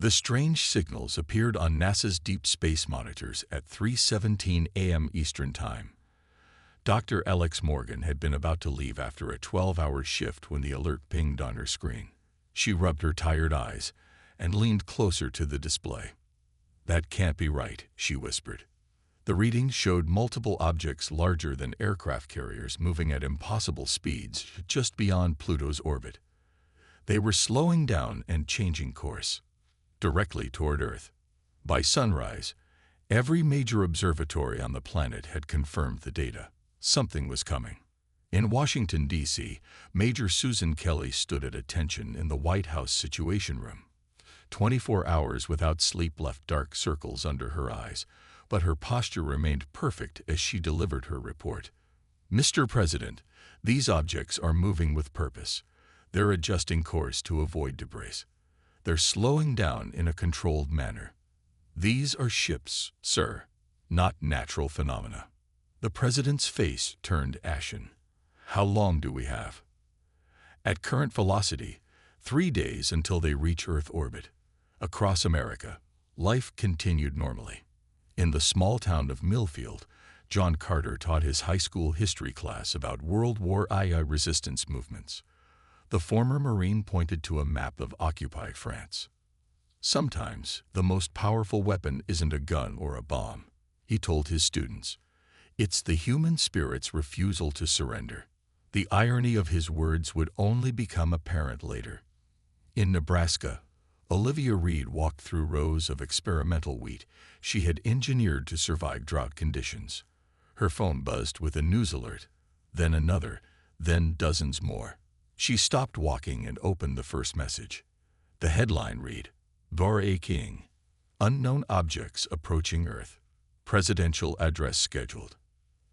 The strange signals appeared on NASA's deep space monitors at 3:17 a.m. Eastern Time. Dr. Alex Morgan had been about to leave after a 12-hour shift when the alert pinged on her screen. She rubbed her tired eyes and leaned closer to the display. "That can't be right," she whispered. The readings showed multiple objects larger than aircraft carriers moving at impossible speeds just beyond Pluto's orbit. They were slowing down and changing course, directly toward Earth. By sunrise, every major observatory on the planet had confirmed the data. Something was coming. In Washington, D.C., Major Susan Kelly stood at attention in the White House Situation Room. 24 hours without sleep left dark circles under her eyes, but her posture remained perfect as she delivered her report. "Mr. President, these objects are moving with purpose. They're adjusting course to avoid debris. They're slowing down in a controlled manner. These are ships, sir, not natural phenomena." The president's face turned ashen. "How long do we have?" "At current velocity, 3 days until they reach Earth orbit." Across America, life continued normally. In the small town of Millfield, John Carter taught his high school history class about World War II resistance movements. The former Marine pointed to a map of occupied France. "Sometimes the most powerful weapon isn't a gun or a bomb," he told his students. "It's the human spirit's refusal to surrender." The irony of his words would only become apparent later. In Nebraska, Olivia Reed walked through rows of experimental wheat she had engineered to survive drought conditions. Her phone buzzed with a news alert, then another, then dozens more. She stopped walking and opened the first message. The headline read, "Dora King, Unknown Objects Approaching Earth. Presidential Address Scheduled."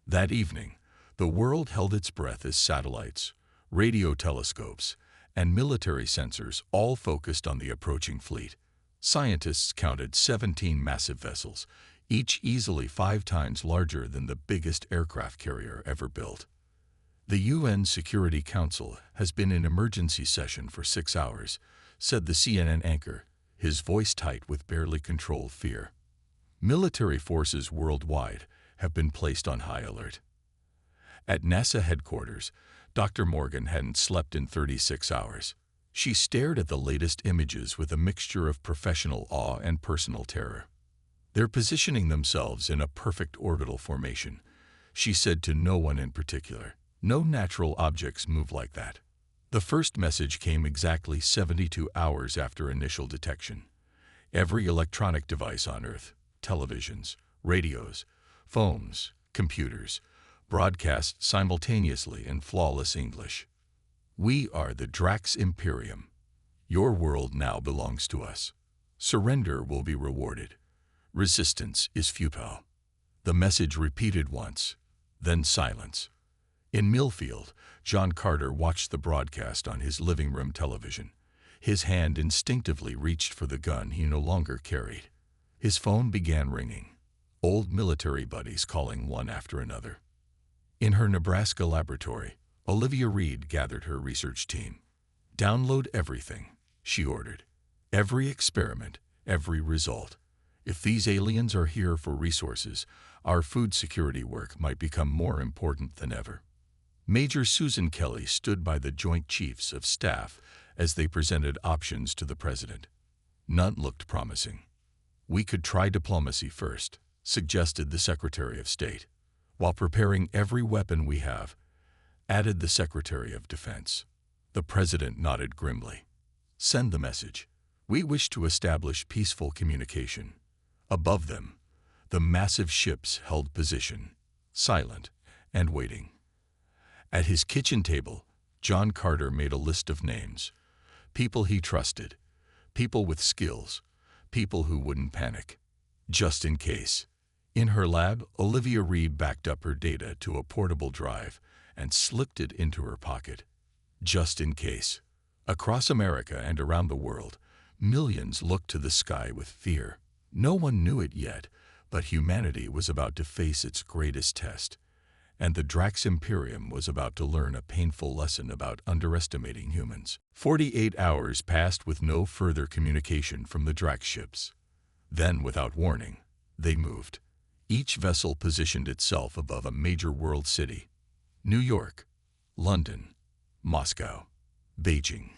That evening, the world held its breath as satellites, radio telescopes, and military sensors all focused on the approaching fleet. Scientists counted 17 massive vessels, each easily 5 times larger than the biggest aircraft carrier ever built. "The UN Security Council has been in emergency session for 6 hours, said the CNN anchor, his voice tight with barely controlled fear. Military forces worldwide have been placed on high alert. At NASA headquarters, Dr. Morgan hadn't slept in 36 hours. She stared at the latest images with a mixture of professional awe and personal terror. "They're positioning themselves in a perfect orbital formation," she said to no one in particular. "No natural objects move like that." The first message came exactly 72 hours after initial detection. Every electronic device on Earth, televisions, radios, phones, computers, broadcast simultaneously in flawless English. "We are the Drax Imperium. Your world now belongs to us. Surrender will be rewarded. Resistance is futile." The message repeated once, then silence. In Millfield, John Carter watched the broadcast on his living room television. His hand instinctively reached for the gun he no longer carried. His phone began ringing, old military buddies calling one after another. In her Nebraska laboratory, Olivia Reed gathered her research team. "Download everything," she ordered. "Every experiment, every result. If these aliens are here for resources, our food security work might become more important than ever." Major Susan Kelly stood by the Joint Chiefs of Staff as they presented options to the president. None looked promising. "We could try diplomacy first," suggested the Secretary of State. "While preparing every weapon we have," added the Secretary of Defense. The president nodded grimly. "Send the message. We wish to establish peaceful communication." Above them, the massive ships held position, silent and waiting. At his kitchen table, John Carter made a list of names. People he trusted, people with skills, people who wouldn't panic. Just in case. In her lab, Olivia Reed backed up her data to a portable drive and slipped it into her pocket. Just in case. Across America and around the world, millions looked to the sky with fear. No one knew it yet, but humanity was about to face its greatest test. and the Drax Imperium was about to learn a painful lesson about underestimating humans. 48 hours passed with no further communication from the Drax ships. Then, without warning, they moved. Each vessel positioned itself above a major world city: New York, London, Moscow, Beijing,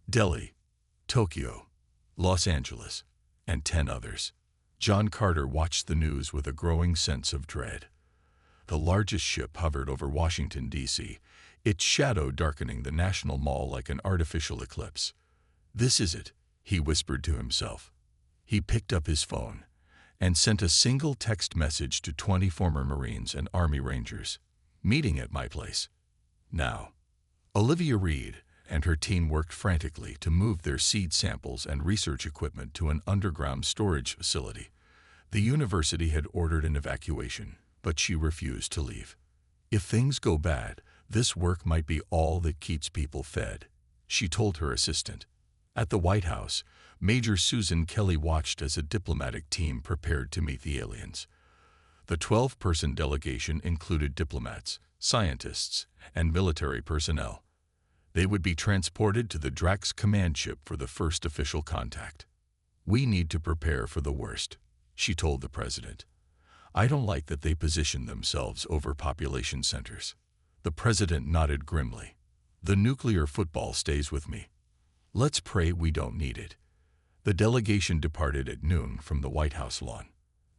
Delhi, Tokyo, Los Angeles, and 10 others. John Carter watched the news with a growing sense of dread. The largest ship hovered over Washington, D.C., its shadow darkening the National Mall like an artificial eclipse. "This is it," he whispered to himself. He picked up his phone and sent a single text message to 20 former Marines and Army Rangers. "Meeting at my place. Now." Olivia Reed and her team worked frantically to move their seed samples and research equipment to an underground storage facility. The university had ordered an evacuation, but she refused to leave. "If things go bad, this work might be all that keeps people fed," she told her assistant. At the White House, Major Susan Kelly watched as a diplomatic team prepared to meet the aliens. The 12-person delegation included diplomats, scientists, and military personnel. They would be transported to the Drax command ship for the first official contact. "We need to prepare for the worst," she told the president. "I don't like that they position themselves over population centers." The president nodded grimly. "The nuclear football stays with me. Let's pray we don't need it." The delegation departed at noon from the White House lawn.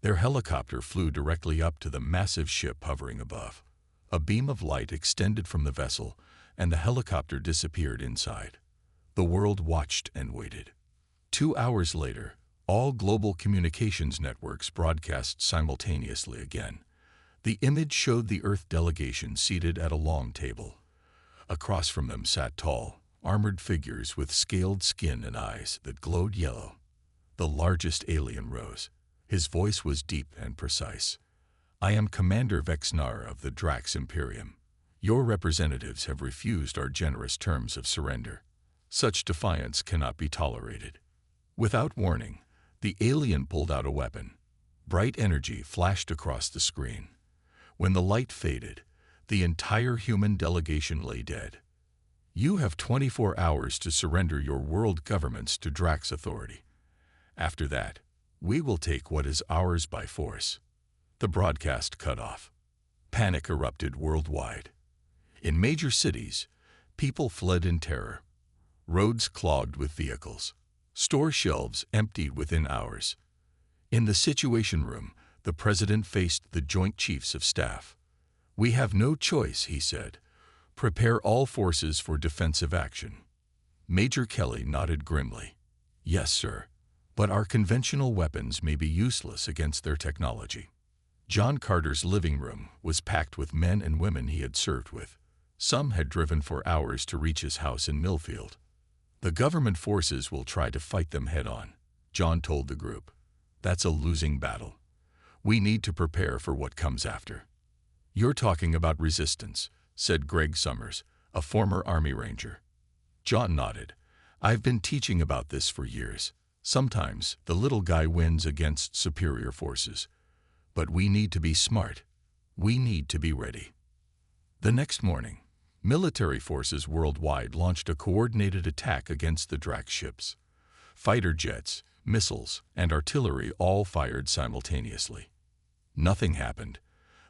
Their helicopter flew directly up to the massive ship hovering above. A beam of light extended from the vessel, and the helicopter disappeared inside. The world watched and waited. 2 hours later, all global communications networks broadcast simultaneously again. The image showed the Earth delegation seated at a long table. Across from them sat tall, armored figures with scaled skin and eyes that glowed yellow. The largest alien rose. His voice was deep and precise. "I am Commander Vexnar of the Drax Imperium. Your representatives have refused our generous terms of surrender. Such defiance cannot be tolerated." Without warning, the alien pulled out a weapon. Bright energy flashed across the screen. When the light faded, the entire human delegation lay dead. "You have 24 hours to surrender your world governments to Drax authority. After that, we will take what is ours by force." The broadcast cut off. Panic erupted worldwide. In major cities, people fled in terror. Roads clogged with vehicles. Store shelves emptied within hours. In the Situation Room, the president faced the Joint Chiefs of Staff. "We have no choice," he said. "Prepare all forces for defensive action." Major Kelly nodded grimly. "Yes, sir. But our conventional weapons may be useless against their technology." John Carter's living room was packed with men and women he had served with. Some had driven for hours to reach his house in Millfield. "The government forces will try to fight them head-on," John told the group. "That's a losing battle. We need to prepare for what comes after." "You're talking about resistance," said Greg Summers, a former Army Ranger. John nodded. "I've been teaching about this for years. Sometimes the little guy wins against superior forces. But we need to be smart. We need to be ready." The next morning, military forces worldwide launched a coordinated attack against the Drax ships. Fighter jets, missiles, and artillery all fired simultaneously. Nothing happened.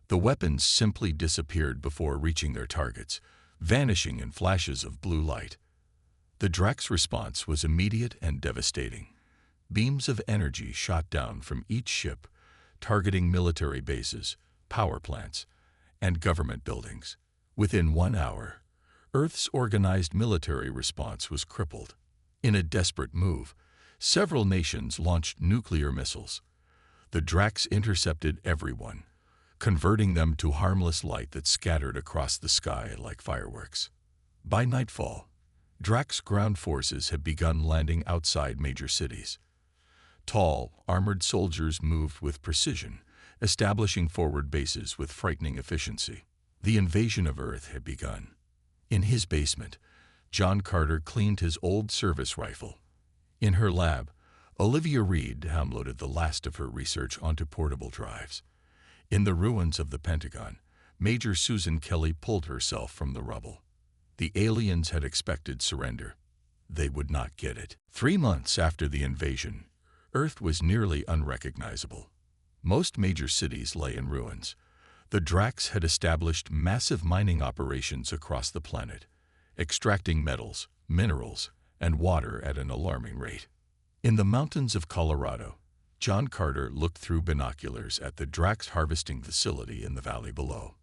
The weapons simply disappeared before reaching their targets, vanishing in flashes of blue light. The Drax response was immediate and devastating. Beams of energy shot down from each ship, targeting military bases, power plants, and government buildings. Within 1 hour, Earth's organized military response was crippled. In a desperate move, several nations launched nuclear missiles. The Drax intercepted everyone, converting them to harmless light that scattered across the sky like fireworks. By nightfall, Drax ground forces had begun landing outside major cities. Tall, armored soldiers moved with precision, establishing forward bases with frightening efficiency. The invasion of Earth had begun. In his basement, John Carter cleaned his old service rifle. In her lab, Olivia Reed downloaded the last of her research onto portable drives. In the ruins of the Pentagon, Major Susan Kelly pulled herself from the rubble. The aliens had expected surrender. They would not get it. 3 months after the invasion, Earth was nearly unrecognizable. Most major cities lay in ruins. The Dracs had established massive mining operations across the planet, extracting metals, minerals, and water at an alarming rate. In the mountains of Colorado, John Carter looked through binoculars at the Dracs harvesting facility in the valley below.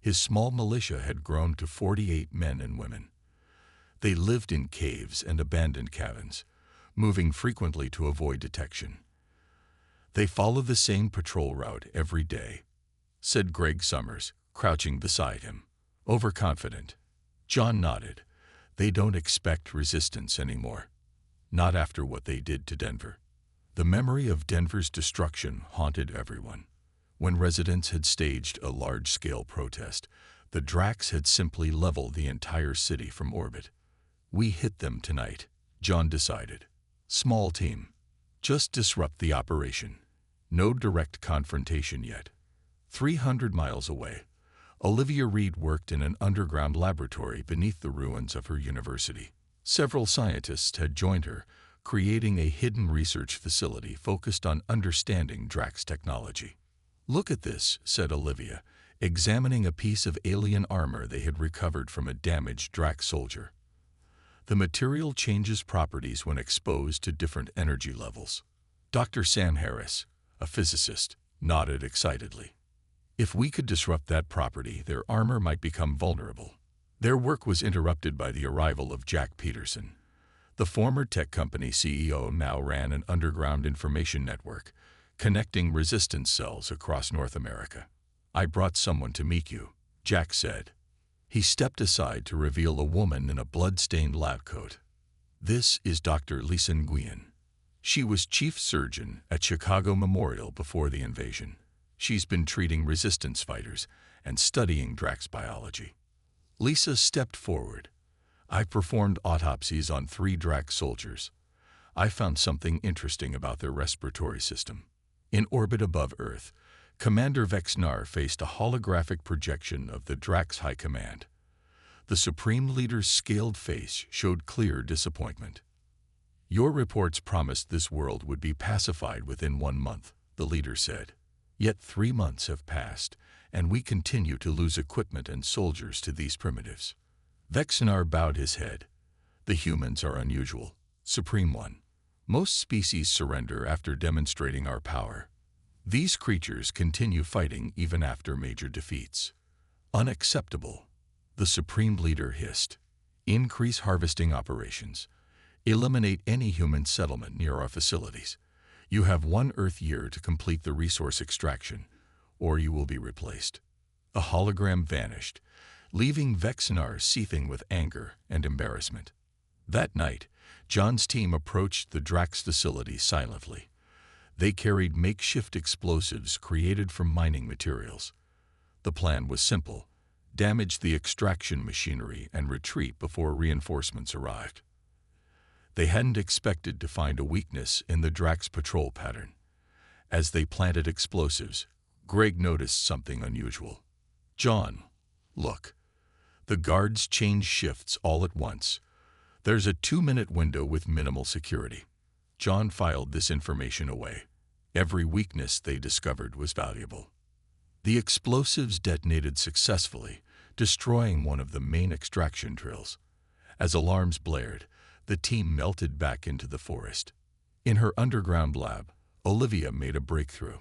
His small militia had grown to 48 men and women. They lived in caves and abandoned cabins, moving frequently to avoid detection. They followed the same patrol route every day, said Greg Summers, crouching beside him, overconfident. John nodded. They don't expect resistance anymore. Not after what they did to Denver. The memory of Denver's destruction haunted everyone. When residents had staged a large-scale protest, the Dracs had simply leveled the entire city from orbit. We hit them tonight, John decided. Small team. Just disrupt the operation. No direct confrontation yet. 300 miles away, Olivia Reed worked in an underground laboratory beneath the ruins of her university. Several scientists had joined her, creating a hidden research facility focused on understanding Drax technology. "Look at this," said Olivia, examining a piece of alien armor they had recovered from a damaged Drax soldier. The material changes properties when exposed to different energy levels. Dr. Sam Harris, a physicist, nodded excitedly. If we could disrupt that property, their armor might become vulnerable. Their work was interrupted by the arrival of Jack Peterson. The former tech company CEO now ran an underground information network, connecting resistance cells across North America. "I brought someone to meet you," Jack said. He stepped aside to reveal a woman in a blood-stained lab coat. "This is Dr. Lisa Nguyen. She was chief surgeon at Chicago Memorial before the invasion. She's been treating resistance fighters and studying Drax biology." Lisa stepped forward. "I performed autopsies on 3 Drax soldiers. I found something interesting about their respiratory system. In orbit above Earth, Commander Vexnar faced a holographic projection of the Drax High Command. The Supreme Leader's scaled face showed clear disappointment. "Your reports promised this world would be pacified within 1 month," the leader said. "Yet 3 months have passed, and we continue to lose equipment and soldiers to these primitives." Vexnar bowed his head. "The humans are unusual, Supreme One. Most species surrender after demonstrating our power. These creatures continue fighting even after major defeats. Unacceptable." The Supreme Leader hissed. "Increase harvesting operations. Eliminate any human settlement near our facilities. You have 1 Earth year to complete the resource extraction, or you will be replaced." A hologram vanished, leaving Vexnar seething with anger and embarrassment. That night, John's team approached the Drax facility silently. They carried makeshift explosives created from mining materials. The plan was simple: damage the extraction machinery and retreat before reinforcements arrived. They hadn't expected to find a weakness in the Drax patrol pattern. As they planted explosives, Greg noticed something unusual. "John, look. The guards change shifts all at once. There's a 2-minute window with minimal security." John filed this information away. Every weakness they discovered was valuable. The explosives detonated successfully, destroying one of the main extraction drills. As alarms blared, the team melted back into the forest. In her underground lab, Olivia made a breakthrough.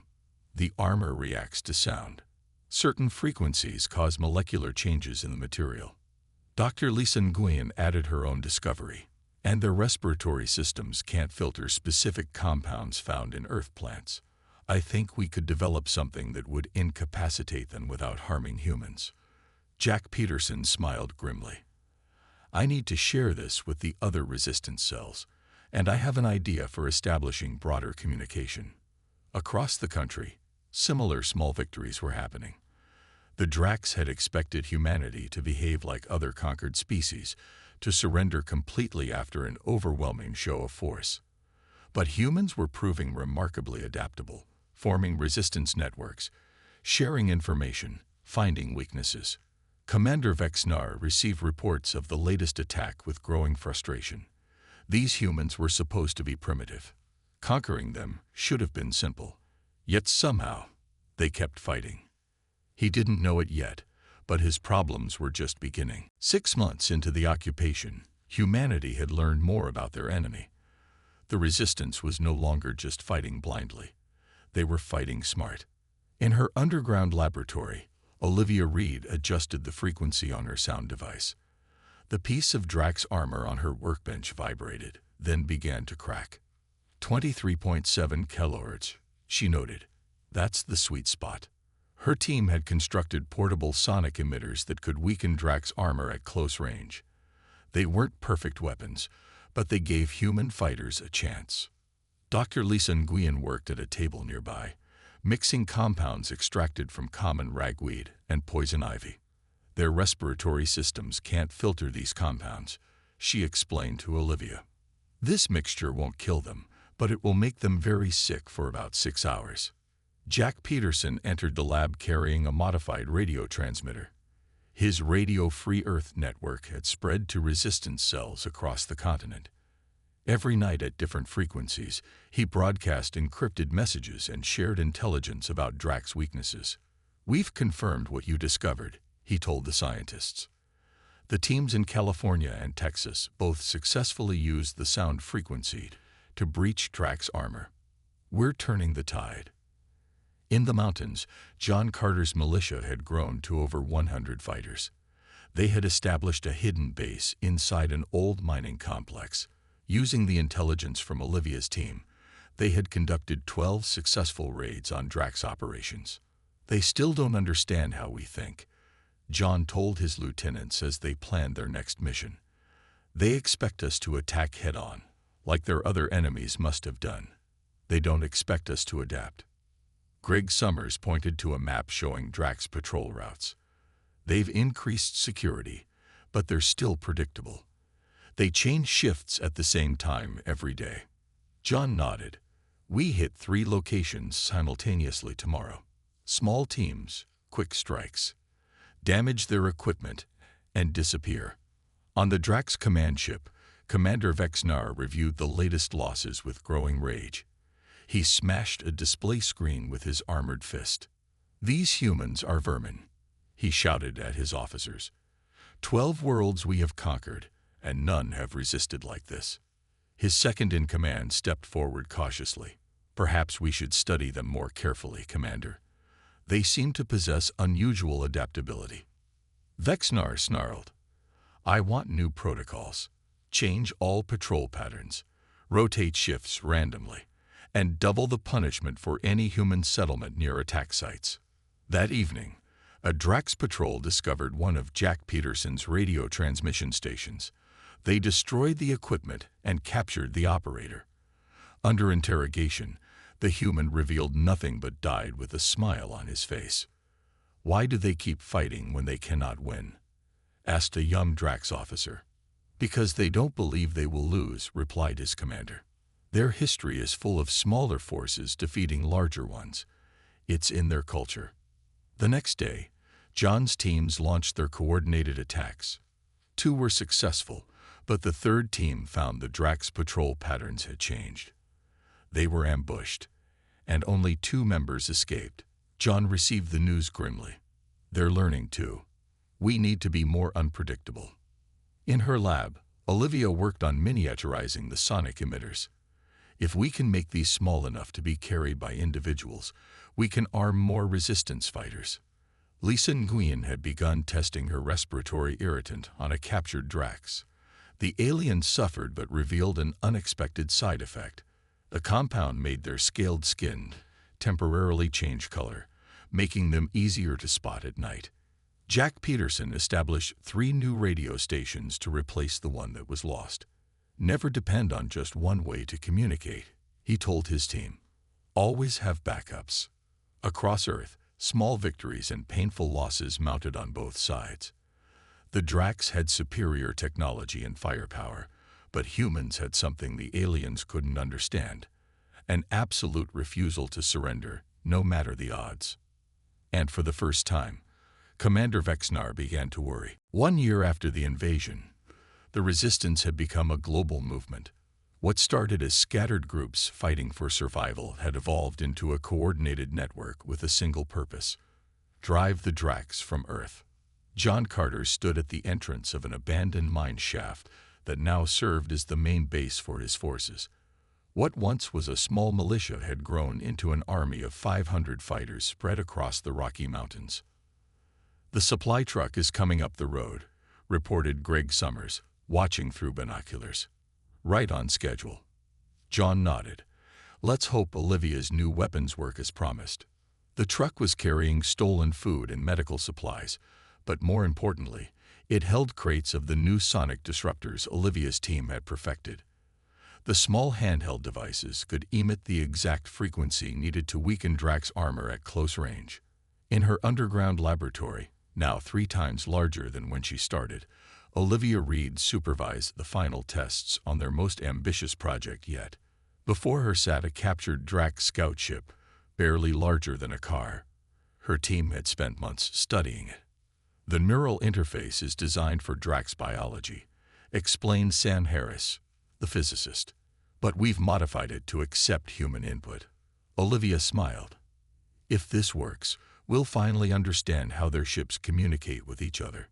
The armor reacts to sound. Certain frequencies cause molecular changes in the material. Dr. Lisa Nguyen added her own discovery, and their respiratory systems can't filter specific compounds found in earth plants. "I think we could develop something that would incapacitate them without harming humans." Jack Peterson smiled grimly. "I need to share this with the other resistance cells, and I have an idea for establishing broader communication." Across the country, similar small victories were happening. The Drax had expected humanity to behave like other conquered species, to surrender completely after an overwhelming show of force. But humans were proving remarkably adaptable, forming resistance networks, sharing information, Finding weaknesses. Commander Vexnar received reports of the latest attack with growing frustration. These humans were supposed to be primitive. Conquering them should have been simple. Yet somehow, they kept fighting. He didn't know it yet, but his problems were just beginning. 6 months into the occupation, humanity had learned more about their enemy. The resistance was no longer just fighting blindly. They were fighting smart. In her underground laboratory, Olivia Reed adjusted the frequency on her sound device. The piece of Drax armor on her workbench vibrated, then began to crack. 23.7 kilohertz, she noted. That's the sweet spot. Her team had constructed portable sonic emitters that could weaken Drax armor at close range. They weren't perfect weapons, but they gave human fighters a chance. Dr. Lisa Nguyen worked at a table nearby, mixing compounds extracted from common ragweed and poison ivy. Their respiratory systems can't filter these compounds, she explained to Olivia. This mixture won't kill them, but it will make them very sick for about 6 hours. Jack Peterson entered the lab carrying a modified radio transmitter. His Radio Free Earth network had spread to resistance cells across the continent. Every night at different frequencies, he broadcast encrypted messages and shared intelligence about Drax weaknesses. We've confirmed what you discovered, he told the scientists. The teams in California and Texas both successfully used the sound frequency to breach Drax armor. We're turning the tide. In the mountains, John Carter's militia had grown to over 100 fighters. They had established a hidden base inside an old mining complex. Using the intelligence from Olivia's team, they had conducted 12 successful raids on Drax operations. They still don't understand how we think, John told his lieutenants as they planned their next mission. They expect us to attack head-on, like their other enemies must have done. They don't expect us to adapt. Greg Summers pointed to a map showing Drax patrol routes. They've increased security, but they're still predictable. They change shifts at the same time every day. John nodded. We hit 3 locations simultaneously tomorrow. Small teams, quick strikes. Damage their equipment and disappear. On the Drax command ship, Commander Vexnar reviewed the latest losses with growing rage. He smashed a display screen with his armored fist. These humans are vermin, he shouted at his officers. 12 worlds we have conquered, and none have resisted like this. His second-in-command stepped forward cautiously. Perhaps we should study them more carefully, Commander. They seem to possess unusual adaptability. Vexnar snarled. I want new protocols. Change all patrol patterns. Rotate shifts randomly. And double the punishment for any human settlement near attack sites. That evening, a Drax patrol discovered one of Jack Peterson's radio transmission stations. They destroyed the equipment and captured the operator. Under interrogation, the human revealed nothing but died with a smile on his face. Why do they keep fighting when they cannot win? Asked a young Drax officer. Because they don't believe they will lose, replied his commander. Their history is full of smaller forces defeating larger ones. It's in their culture. The next day, John's teams launched their coordinated attacks. 2 were successful, but the third team found the Drax patrol patterns had changed. They were ambushed, and only 2 members escaped. John received the news grimly. They're learning too. We need to be more unpredictable. In her lab, Olivia worked on miniaturizing the sonic emitters. If we can make these small enough to be carried by individuals, we can arm more resistance fighters. Lisa Nguyen had begun testing her respiratory irritant on a captured Drax. The alien suffered but revealed an unexpected side effect. The compound made their scaled skin temporarily change color, making them easier to spot at night. Jack Peterson established 3 new radio stations to replace the one that was lost. Never depend on just one way to communicate, he told his team. Always have backups. Across Earth, small victories and painful losses mounted on both sides. The Drax had superior technology and firepower, but humans had something the aliens couldn't understand: an absolute refusal to surrender, no matter the odds. And for the first time, Commander Vexnar began to worry. 1 year after the invasion, the resistance had become a global movement. What started as scattered groups fighting for survival had evolved into a coordinated network with a single purpose: drive the Drax from Earth. John Carter stood at the entrance of an abandoned mine shaft that now served as the main base for his forces. What once was a small militia had grown into an army of 500 fighters spread across the Rocky Mountains. "The supply truck is coming up the road," reported Greg Summers, watching through binoculars. "Right on schedule." John nodded. "Let's hope Olivia's new weapons work as promised." The truck was carrying stolen food and medical supplies, but more importantly, it held crates of the new sonic disruptors Olivia's team had perfected. The small handheld devices could emit the exact frequency needed to weaken Drax's armor at close range. In her underground laboratory, now 3 times larger than when she started, Olivia Reed supervised the final tests on their most ambitious project yet. Before her sat a captured Drax scout ship, barely larger than a car. Her team had spent months studying it. "The neural interface is designed for Drax biology," explained Sam Harris, the physicist. "But we've modified it to accept human input." Olivia smiled. "If this works, we'll finally understand how their ships communicate with each other."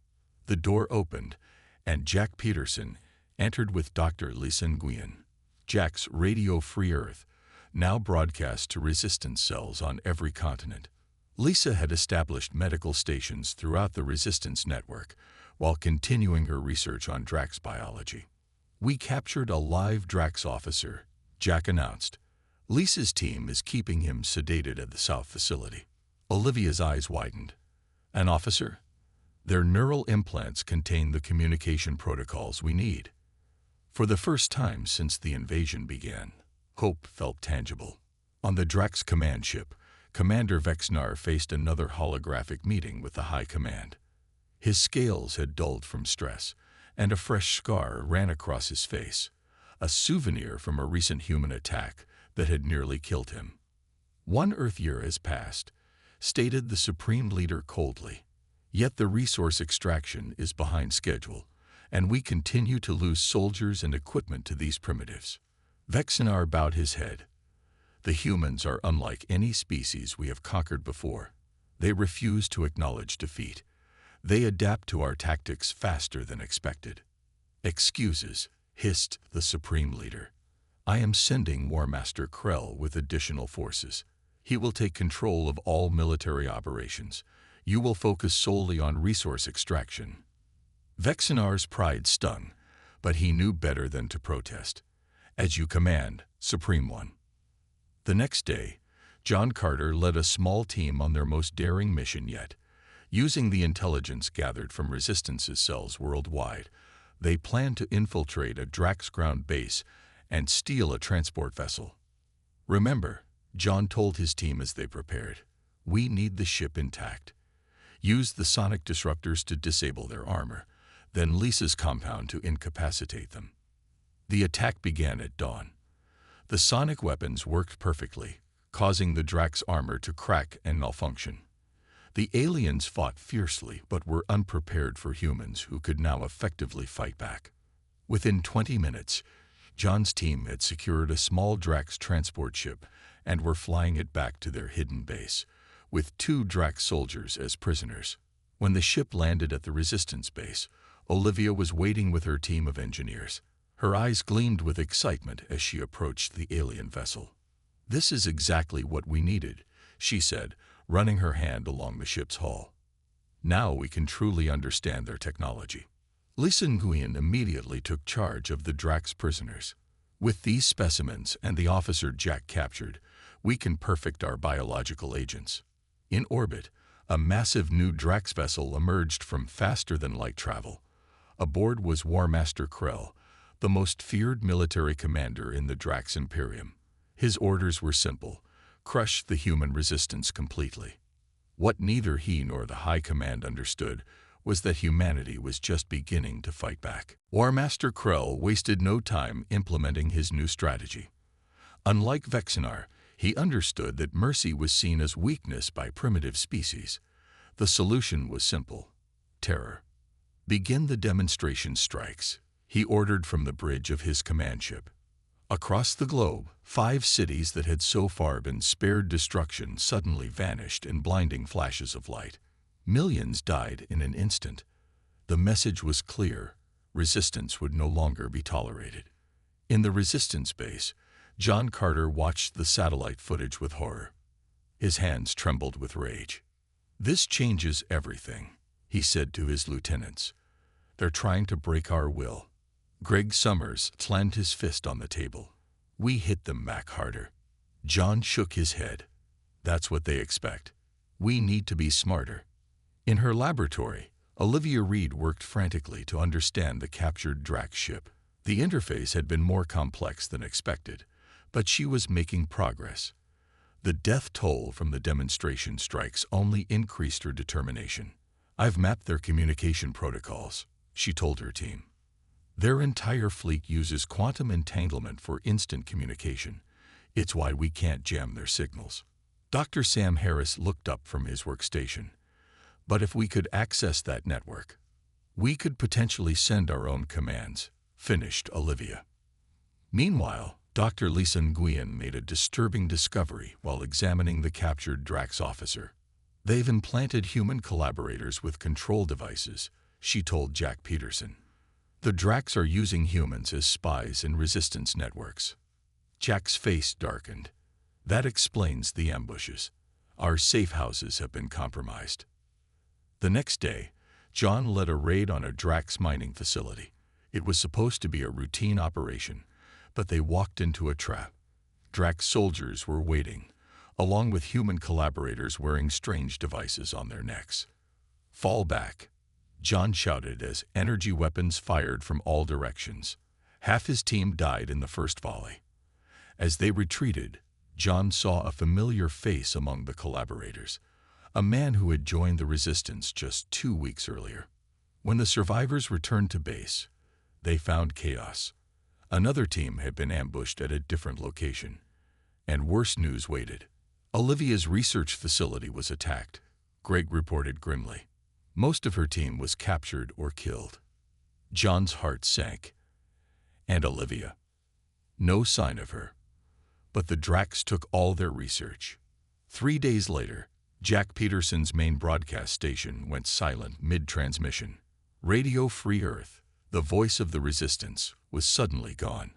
The door opened, and Jack Peterson entered with Dr. Lisa Nguyen. Jack's Radio Free Earth now broadcast to resistance cells on every continent. Lisa had established medical stations throughout the resistance network while continuing her research on Drax biology. "We captured a live Drax officer," Jack announced. "Lisa's team is keeping him sedated at the South facility." Olivia's eyes widened. "An officer? Their neural implants contain the communication protocols we need." For the first time since the invasion began, hope felt tangible. On the Drax command ship, Commander Vexnar faced another holographic meeting with the High Command. His scales had dulled from stress, and a fresh scar ran across his face, a souvenir from a recent human attack that had nearly killed him. "1 Earth year has passed," stated the Supreme Leader coldly. "Yet the resource extraction is behind schedule, and we continue to lose soldiers and equipment to these primitives." Vexnar bowed his head. "The humans are unlike any species we have conquered before. They refuse to acknowledge defeat. They adapt to our tactics faster than expected." "Excuses," hissed the Supreme Leader. "I am sending War Master Krell with additional forces. He will take control of all military operations. You will focus solely on resource extraction." Vexnar's pride stung, but he knew better than to protest. "As you command, Supreme One." The next day, John Carter led a small team on their most daring mission yet. Using the intelligence gathered from Resistance's cells worldwide, they planned to infiltrate a Drax ground base and steal a transport vessel. "Remember," John told his team as they prepared, "we need the ship intact. Use the sonic disruptors to disable their armor, then Lisa's compound to incapacitate them." The attack began at dawn. The sonic weapons worked perfectly, causing the Drax armor to crack and malfunction. The aliens fought fiercely but were unprepared for humans who could now effectively fight back. Within 20 minutes, John's team had secured a small Drax transport ship and were flying it back to their hidden base, with 2 Drax soldiers as prisoners. When the ship landed at the Resistance base, Olivia was waiting with her team of engineers. Her eyes gleamed with excitement as she approached the alien vessel. "This is exactly what we needed," she said, running her hand along the ship's hull. "Now we can truly understand their technology." Lisa Nguyen immediately took charge of the Drax prisoners. "With these specimens and the officer Jack captured, we can perfect our biological agents." In orbit, a massive new Drax vessel emerged from faster-than-light travel. Aboard was War Master Krell, the most feared military commander in the Drax Imperium. His orders were simple: crush the human resistance completely. What neither he nor the High Command understood was that humanity was just beginning to fight back. War Master Krell wasted no time implementing his new strategy. Unlike Vexnar, he understood that mercy was seen as weakness by primitive species. The solution was simple: terror. "Begin the demonstration strikes," he ordered from the bridge of his command ship. Across the globe, 5 cities that had so far been spared destruction suddenly vanished in blinding flashes of light. Millions died in an instant. The message was clear: resistance would no longer be tolerated. In the resistance base, John Carter watched the satellite footage with horror. His hands trembled with rage. "This changes everything," he said to his lieutenants. "They're trying to break our will." Greg Summers slammed his fist on the table. "We hit them back harder." John shook his head. "That's what they expect. We need to be smarter." In her laboratory, Olivia Reed worked frantically to understand the captured Drax ship. The interface had been more complex than expected, but she was making progress. The death toll from the demonstration strikes only increased her determination. "I've mapped their communication protocols," she told her team. "Their entire fleet uses quantum entanglement for instant communication. It's why we can't jam their signals." Dr. Sam Harris looked up from his workstation. "But if we could access that network, we could potentially send our own commands," finished Olivia. Meanwhile, Dr. Lisa Nguyen made a disturbing discovery while examining the captured Drax officer. "They've implanted human collaborators with control devices," she told Jack Peterson. "The Drax are using humans as spies in resistance networks." Jack's face darkened. "That explains the ambushes. Our safe houses have been compromised." The next day, John led a raid on a Drax mining facility. It was supposed to be a routine operation, but they walked into a trap. Drax soldiers were waiting, along with human collaborators wearing strange devices on their necks. "Fall back," John shouted as energy weapons fired from all directions. Half his team died in the first volley. As they retreated, John saw a familiar face among the collaborators, a man who had joined the resistance just 2 weeks earlier. When the survivors returned to base, they found chaos. Another team had been ambushed at a different location, and worse news waited. Olivia's research facility was attacked, Greg reported grimly. Most of her team was captured or killed. John's heart sank. And Olivia? No sign of her. But the Drax took all their research. 3 days later, Jack Peterson's main broadcast station went silent mid-transmission. Radio Free Earth, the voice of the resistance, was suddenly gone.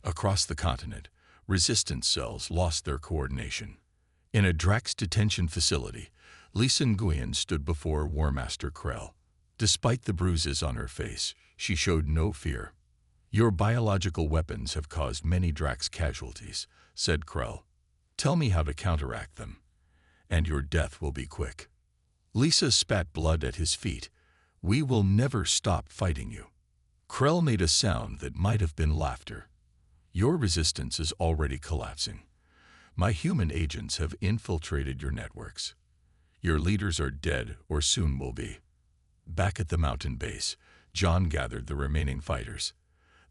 Across the continent, resistance cells lost their coordination. In a Drax detention facility, Lisa Nguyen stood before War Master Krell. Despite the bruises on her face, she showed no fear. "Your biological weapons have caused many Drax casualties," said Krell. "Tell me how to counteract them, and your death will be quick." Lisa spat blood at his feet. "We will never stop fighting you." Krell made a sound that might have been laughter. "Your resistance is already collapsing. My human agents have infiltrated your networks. Your leaders are dead or soon will be." Back at the mountain base, John gathered the remaining fighters.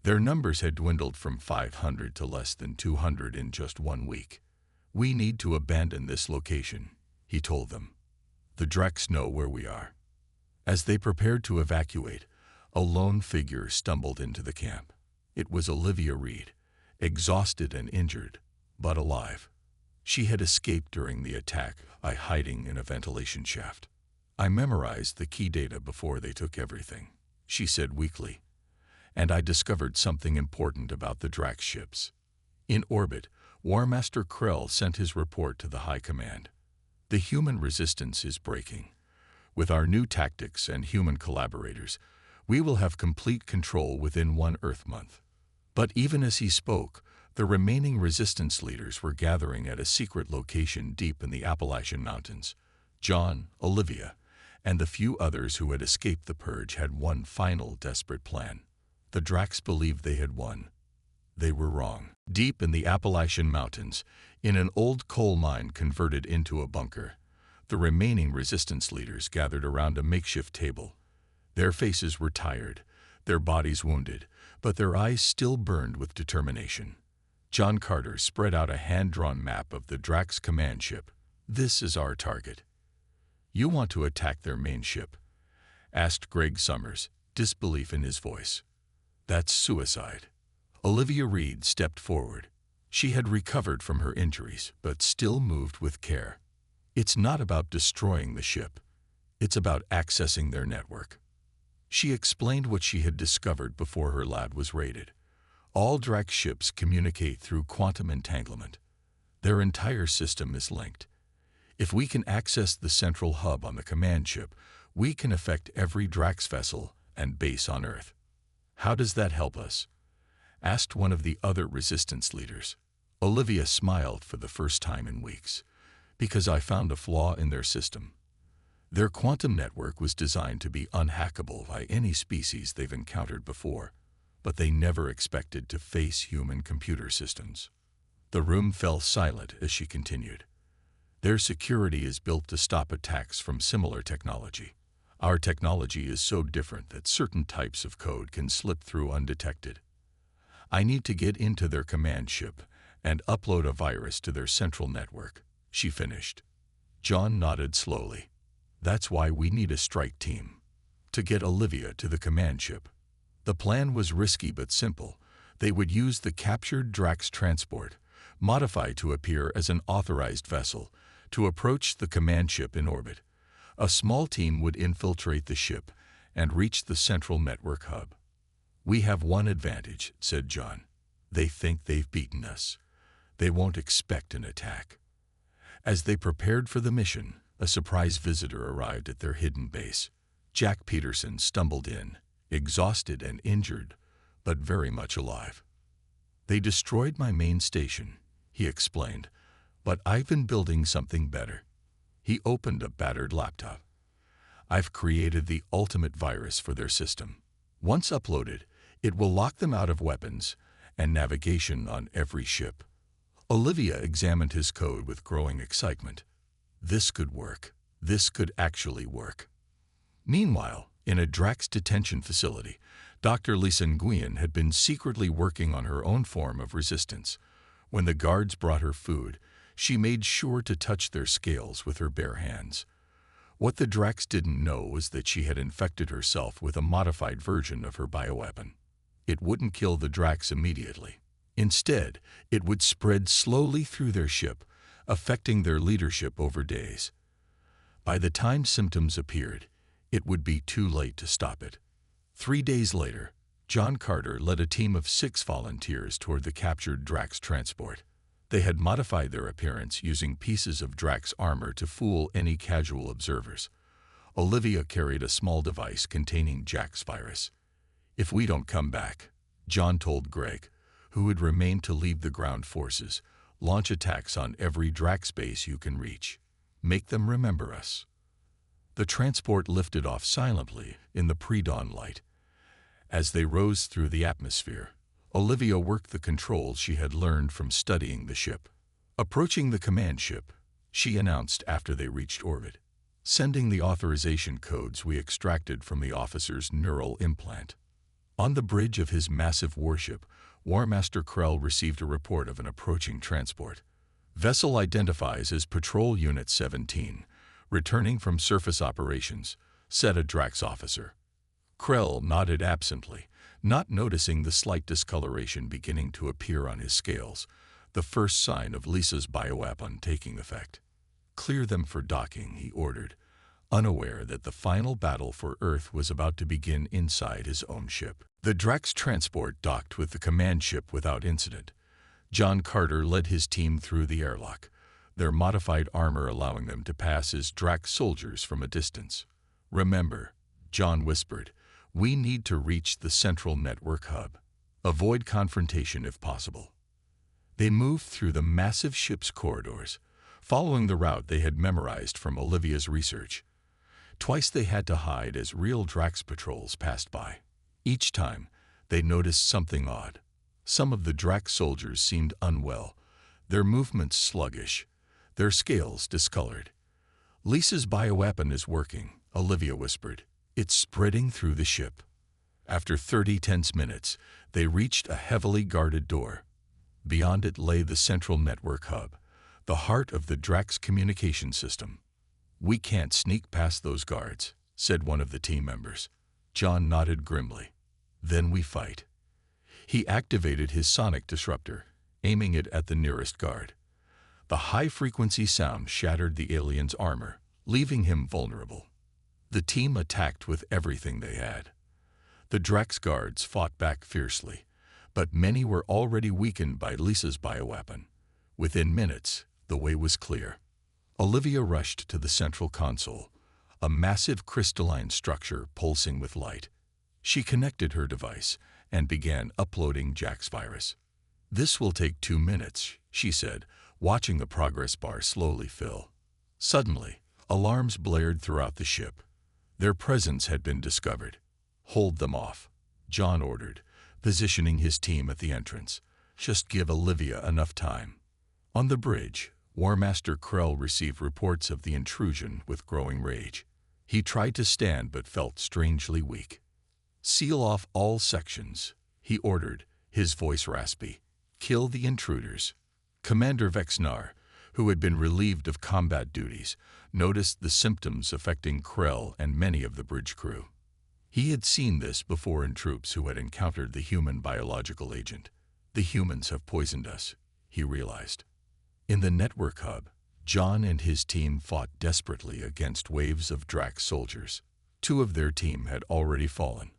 Their numbers had dwindled from 500 to less than 200 in just 1 week. "We need to abandon this location," he told them. "The Drax know where we are." As they prepared to evacuate, a lone figure stumbled into the camp. It was Olivia Reed, exhausted and injured, but alive. She had escaped during the attack by hiding in a ventilation shaft. "I memorized the key data before they took everything," she said weakly. "And I discovered something important about the Drax ships." In orbit, War Master Krell sent his report to the High Command. "The human resistance is breaking. With our new tactics and human collaborators, we will have complete control within 1 Earth month." But even as he spoke, the remaining resistance leaders were gathering at a secret location deep in the Appalachian Mountains. John, Olivia, and the few others who had escaped the purge had one final desperate plan. The Drax believed they had won. They were wrong. Deep in the Appalachian Mountains, in an old coal mine converted into a bunker, the remaining resistance leaders gathered around a makeshift table. Their faces were tired, their bodies wounded, but their eyes still burned with determination. John Carter spread out a hand-drawn map of the Drax command ship. "This is our target. "You want to attack their main ship?" asked Greg Summers, disbelief in his voice. "That's suicide." Olivia Reed stepped forward. She had recovered from her injuries, but still moved with care. "It's not about destroying the ship. It's about accessing their network." She explained what she had discovered before her lab was raided. All Drax ships communicate through quantum entanglement. Their entire system is linked. If we can access the central hub on the command ship, we can affect every Drax vessel and base on Earth. "How does that help us?" asked one of the other resistance leaders. Olivia smiled for the first time in weeks. "Because I found a flaw in their system. Their quantum network was designed to be unhackable by any species they've encountered before, but they never expected to face human computer systems." The room fell silent as she continued. "Their security is built to stop attacks from similar technology. Our technology is so different that certain types of code can slip through undetected. I need to get into their command ship and upload a virus to their central network," she finished. John nodded slowly. "That's why we need a strike team. To get Olivia to the command ship." The plan was risky but simple. They would use the captured Drax transport, modified to appear as an authorized vessel, to approach the command ship in orbit. A small team would infiltrate the ship and reach the central network hub. "We have one advantage," said John. "They think they've beaten us. They won't expect an attack." As they prepared for the mission, a surprise visitor arrived at their hidden base. Jack Peterson stumbled in, exhausted and injured, but very much alive. "They destroyed my main station," he explained, "but I've been building something better." He opened a battered laptop. "I've created the ultimate virus for their system. Once uploaded, it will lock them out of weapons and navigation on every ship." Olivia examined his code with growing excitement. This could work. This could actually work. Meanwhile, in a Drax detention facility, Dr. Lisa Nguyen had been secretly working on her own form of resistance. When the guards brought her food, she made sure to touch their scales with her bare hands. What the Drax didn't know was that she had infected herself with a modified version of her bioweapon. It wouldn't kill the Drax immediately. Instead, it would spread slowly through their ship, affecting their leadership over days. By the time symptoms appeared, it would be too late to stop it. 3 days later, John Carter led a team of 6 volunteers toward the captured Drax transport. They had modified their appearance using pieces of Drax armor to fool any casual observers. Olivia carried a small device containing Jack's virus. "If we don't come back," John told Greg, who had remained to lead the ground forces, "launch attacks on every Drax base you can reach. Make them remember us." The transport lifted off silently in the pre-dawn light. As they rose through the atmosphere, Olivia worked the controls she had learned from studying the ship. "Approaching the command ship," she announced after they reached orbit. "Sending the authorization codes we extracted from the officer's neural implant." On the bridge of his massive warship, War Master Krell received a report of an approaching transport. "Vessel identifies as Patrol Unit 17, returning from surface operations," said a Drax officer. Krell nodded absently, not noticing the slight discoloration beginning to appear on his scales, the first sign of Lisa's bioweapon taking effect. "Clear them for docking," he ordered, unaware that the final battle for Earth was about to begin inside his own ship. The Drax transport docked with the command ship without incident. John Carter led his team through the airlock, their modified armor allowing them to pass as Drax soldiers from a distance. "Remember," John whispered, "we need to reach the central network hub. Avoid confrontation if possible." They moved through the massive ship's corridors, following the route they had memorized from Olivia's research. Twice they had to hide as real Drax patrols passed by. Each time, they noticed something odd. Some of the Drax soldiers seemed unwell, their movements sluggish, their scales discolored. "Lisa's bioweapon is working," Olivia whispered. "It's spreading through the ship." After 30 tense minutes, they reached a heavily guarded door. Beyond it lay the central network hub, the heart of the Drax communication system. "We can't sneak past those guards," said one of the team members. John nodded grimly. "Then we fight." He activated his sonic disruptor, aiming it at the nearest guard. The high-frequency sound shattered the alien's armor, leaving him vulnerable. The team attacked with everything they had. The Drax guards fought back fiercely, but many were already weakened by Lisa's bioweapon. Within minutes, the way was clear. Olivia rushed to the central console, a massive crystalline structure pulsing with light. She connected her device and began uploading Jack's virus. "This will take 2 minutes," she said, watching the progress bar slowly fill. Suddenly, alarms blared throughout the ship. Their presence had been discovered. "Hold them off," John ordered, positioning his team at the entrance. "Just give Olivia enough time." On the bridge, War Master Krell received reports of the intrusion with growing rage. He tried to stand but felt strangely weak. "Seal off all sections," he ordered, his voice raspy. "Kill the intruders." Commander Vexnar, who had been relieved of combat duties, noticed the symptoms affecting Krell and many of the bridge crew. He had seen this before in troops who had encountered the human biological agent. "The humans have poisoned us," he realized. In the network hub, John and his team fought desperately against waves of Drax soldiers. 2 of their team had already fallen.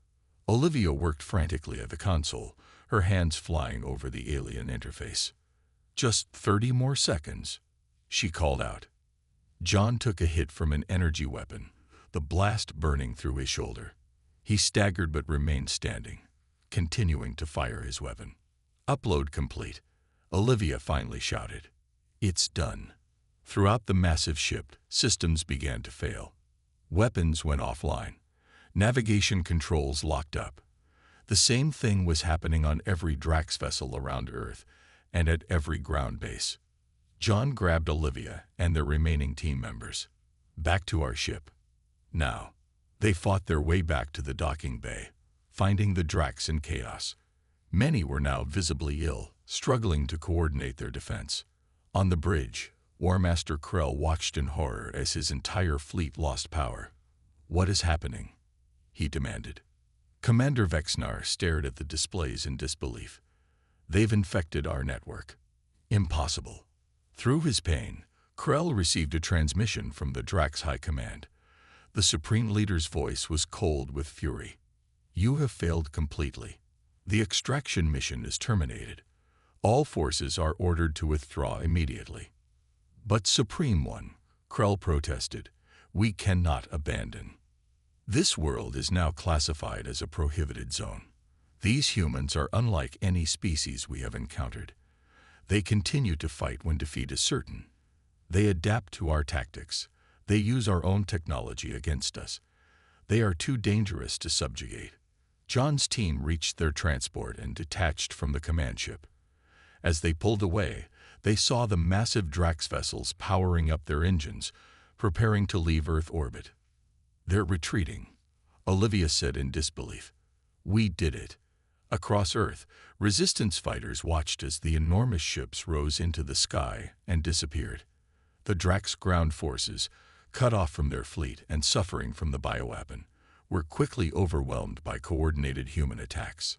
Olivia worked frantically at the console, her hands flying over the alien interface. "Just 30 more seconds," she called out. John took a hit from an energy weapon, the blast burning through his shoulder. He staggered but remained standing, continuing to fire his weapon. "Upload complete," Olivia finally shouted. "It's done." Throughout the massive ship, systems began to fail. Weapons went offline. Navigation controls locked up. The same thing was happening on every Drax vessel around Earth and at every ground base. John grabbed Olivia and their remaining team members. "Back to our ship." Now, they fought their way back to the docking bay, finding the Drax in chaos. Many were now visibly ill, struggling to coordinate their defense. On the bridge, War Master Krell watched in horror as his entire fleet lost power. "What is happening?" he demanded. Commander Vexnar stared at the displays in disbelief. "They've infected our network." "Impossible." Through his pain, Krell received a transmission from the Drax High Command. The Supreme Leader's voice was cold with fury. "You have failed completely. The extraction mission is terminated. All forces are ordered to withdraw immediately." "But Supreme One," Krell protested, "we cannot abandon. This world is now classified as a prohibited zone. These humans are unlike any species we have encountered. They continue to fight when defeat is certain. They adapt to our tactics. They use our own technology against us. They are too dangerous to subjugate." John's team reached their transport and detached from the command ship. As they pulled away, they saw the massive Drax vessels powering up their engines, preparing to leave Earth orbit. "They're retreating," Olivia said in disbelief. "We did it." Across Earth, resistance fighters watched as the enormous ships rose into the sky and disappeared. The Drax ground forces, cut off from their fleet and suffering from the bioweapon, were quickly overwhelmed by coordinated human attacks.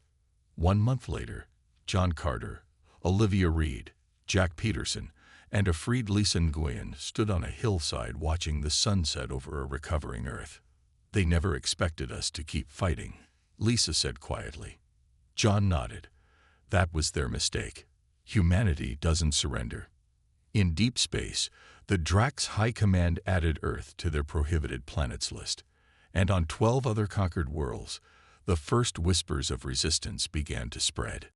1 month later, John Carter, Olivia Reed, Jack Peterson, and a freed Lisa Nguyen stood on a hillside watching the sunset over a recovering Earth. "They never expected us to keep fighting," Lisa said quietly. John nodded. "That was their mistake. Humanity doesn't surrender." In deep space, the Drax High Command added Earth to their prohibited planets list, and on 12 other conquered worlds, the first whispers of resistance began to spread.